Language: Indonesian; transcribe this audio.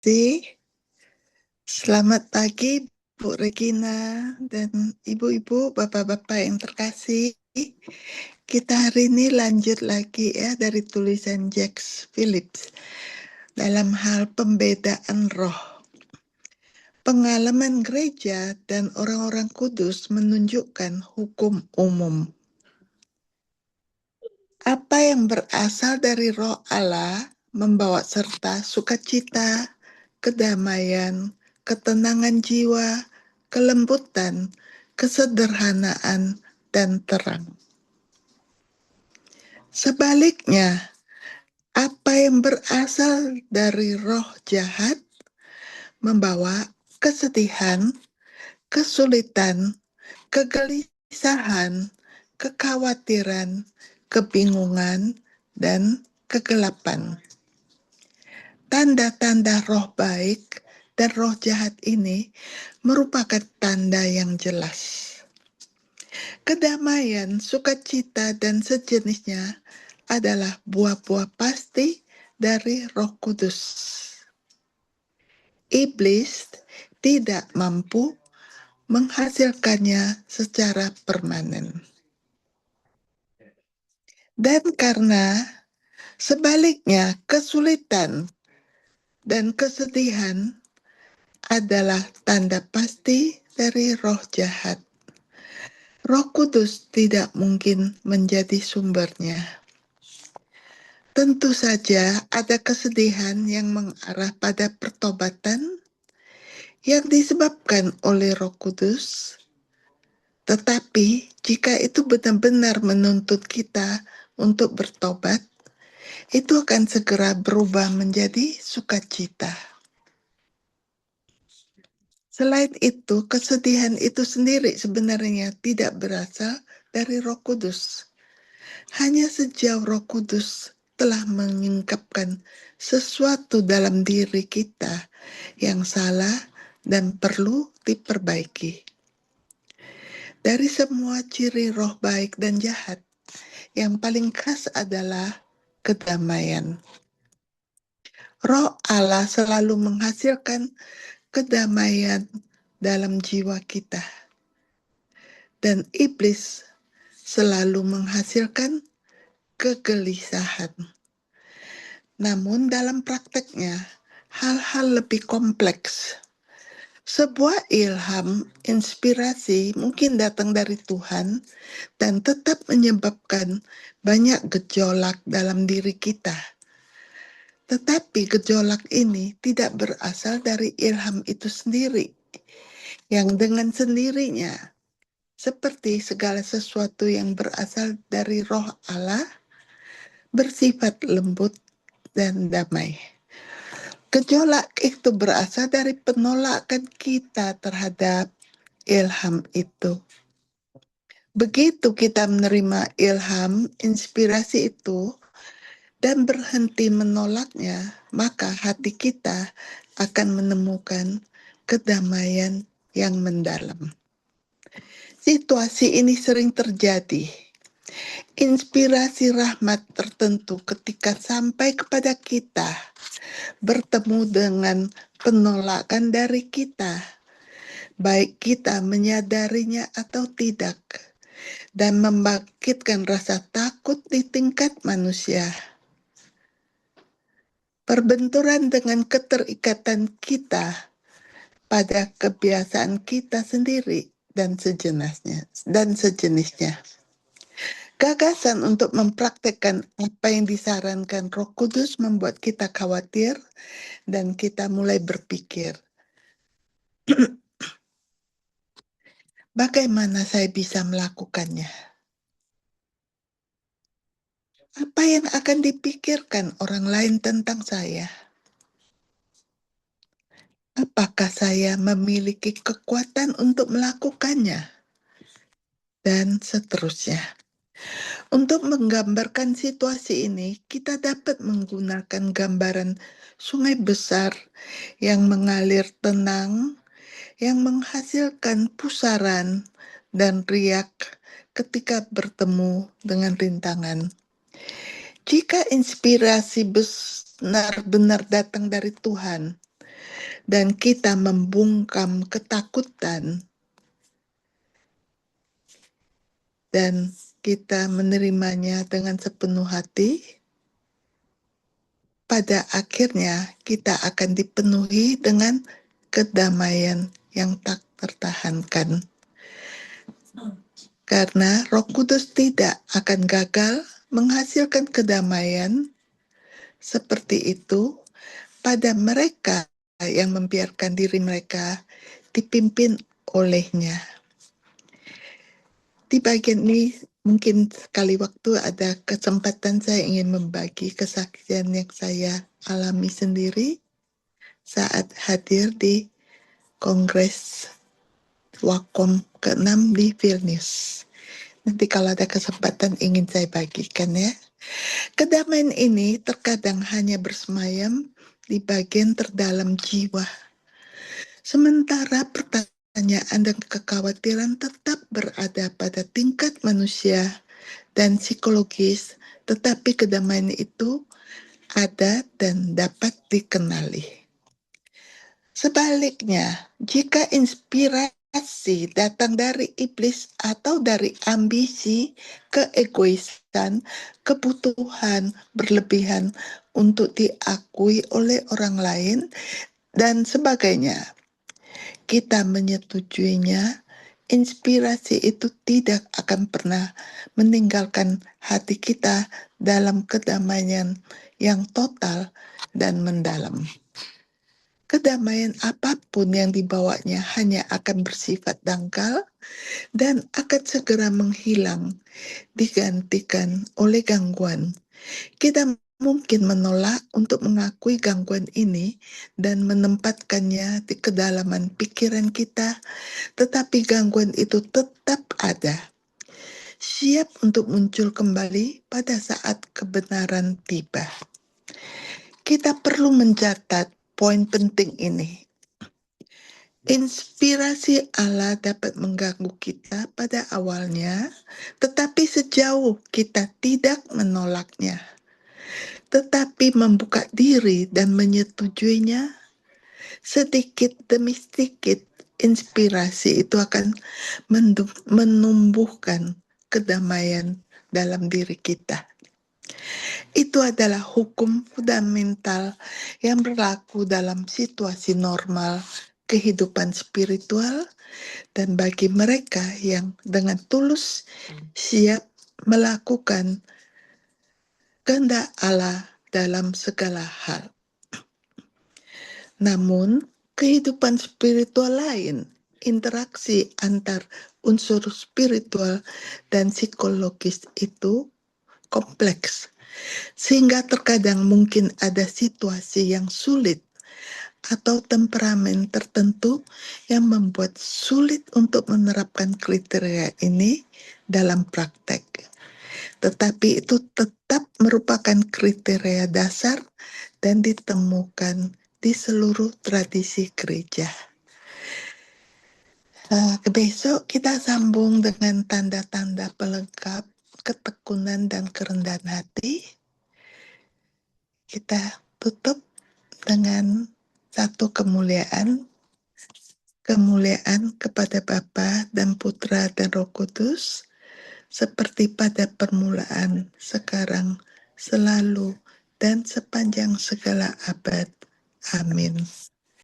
kasih. Selamat pagi Bu Regina dan ibu-ibu, bapak-bapak yang terkasih. Kita hari ini lanjut lagi ya dari tulisan Jacques Phillips dalam hal pembedaan roh. Pengalaman gereja dan orang-orang kudus menunjukkan hukum umum. Apa yang berasal dari roh Allah membawa serta sukacita, kedamaian, ketenangan jiwa, kelembutan, kesederhanaan, dan terang. Sebaliknya, apa yang berasal dari roh jahat membawa kesedihan, kesulitan, kegelisahan, kekhawatiran, kebingungan, dan kegelapan. Tanda-tanda roh baik dan roh jahat ini merupakan tanda yang jelas. Kedamaian, sukacita, dan sejenisnya adalah buah-buah pasti dari Roh Kudus. Iblis tidak mampu menghasilkannya secara permanen. Dan karena sebaliknya kesulitan dan kesedihan adalah tanda pasti dari roh jahat. Roh Kudus tidak mungkin menjadi sumbernya. Tentu saja ada kesedihan yang mengarah pada pertobatan yang disebabkan oleh Roh Kudus. Tetapi jika itu benar-benar menuntut kita untuk bertobat, itu akan segera berubah menjadi sukacita. Selain itu, kesedihan itu sendiri sebenarnya tidak berasal dari Roh Kudus. Hanya sejauh Roh Kudus telah menyingkapkan sesuatu dalam diri kita yang salah dan perlu diperbaiki. Dari semua ciri roh baik dan jahat, yang paling khas adalah kedamaian. Roh Allah selalu menghasilkan kedamaian dalam jiwa kita. Dan iblis selalu menghasilkan kegelisahan. Namun dalam prakteknya, hal-hal lebih kompleks. Sebuah ilham, inspirasi mungkin datang dari Tuhan dan tetap menyebabkan banyak gejolak dalam diri kita. Tetapi gejolak ini tidak berasal dari ilham itu sendiri, yang dengan sendirinya, seperti segala sesuatu yang berasal dari roh Allah, bersifat lembut dan damai. Gejolak itu berasal dari penolakan kita terhadap ilham itu. Begitu kita menerima ilham, inspirasi itu, dan berhenti menolaknya, maka hati kita akan menemukan kedamaian yang mendalam. Situasi ini sering terjadi. Inspirasi rahmat tertentu ketika sampai kepada kita bertemu dengan penolakan dari kita, baik kita menyadarinya atau tidak, dan membangkitkan rasa takut di tingkat manusia. Perbenturan dengan keterikatan kita pada kebiasaan kita sendiri dan sejenisnya. Gagasan untuk mempraktekkan apa yang disarankan Roh Kudus membuat kita khawatir dan kita mulai berpikir, bagaimana saya bisa melakukannya? Apa yang akan dipikirkan orang lain tentang saya? Apakah saya memiliki kekuatan untuk melakukannya? Dan seterusnya. Untuk menggambarkan situasi ini, kita dapat menggunakan gambaran sungai besar yang mengalir tenang, yang menghasilkan pusaran dan riak ketika bertemu dengan rintangan. Jika inspirasi benar-benar datang dari Tuhan, dan kita membungkam ketakutan dan kita menerimanya dengan sepenuh hati, pada akhirnya kita akan dipenuhi dengan kedamaian yang tak tertahankan. Karena Roh Kudus tidak akan gagal menghasilkan kedamaian seperti itu pada mereka yang membiarkan diri mereka dipimpin olehnya. Di bagian ini mungkin sekali waktu ada kesempatan saya ingin membagi kesaksian yang saya alami sendiri saat hadir di Kongres Wakom ke-6 di Vilnius. Nanti kalau ada kesempatan ingin saya bagikan ya. Kedamaian ini terkadang hanya bersemayam di bagian terdalam jiwa. Sementara pertanyaan dan kekhawatiran tetap berada pada tingkat manusia dan psikologis, tetapi kedamaian itu ada dan dapat dikenali. Sebaliknya, jika inspirasi datang dari iblis atau dari ambisi, keegoisan, kebutuhan berlebihan untuk diakui oleh orang lain, dan sebagainya, kita menyetujuinya, inspirasi itu tidak akan pernah meninggalkan hati kita dalam kedamaian yang total dan mendalam. Kedamaian apapun yang dibawanya hanya akan bersifat dangkal dan akan segera menghilang, digantikan oleh gangguan. Kita mungkin menolak untuk mengakui gangguan ini dan menempatkannya di kedalaman pikiran kita, tetapi gangguan itu tetap ada, siap untuk muncul kembali pada saat kebenaran tiba. Kita perlu mencatat poin penting ini. Inspirasi Allah dapat mengganggu kita pada awalnya, tetapi sejauh kita tidak menolaknya, tetapi membuka diri dan menyetujuinya, sedikit demi sedikit inspirasi itu akan menumbuhkan kedamaian dalam diri kita. Itu adalah hukum fundamental yang berlaku dalam situasi normal kehidupan spiritual dan bagi mereka yang dengan tulus siap melakukan kehendak Allah dalam segala hal. Namun, kehidupan spiritual lain, interaksi antar unsur spiritual dan psikologis itu kompleks, sehingga terkadang mungkin ada situasi yang sulit atau temperamen tertentu yang membuat sulit untuk menerapkan kriteria ini dalam praktek. Tetapi itu tetap merupakan kriteria dasar dan ditemukan di seluruh tradisi gereja. Besok kita sambung dengan tanda-tanda pelengkap ketekunan dan kerendahan hati. Kita tutup dengan satu kemuliaan kepada Bapa dan Putra dan Roh Kudus, seperti pada permulaan, sekarang, selalu, dan sepanjang segala abad. Amin.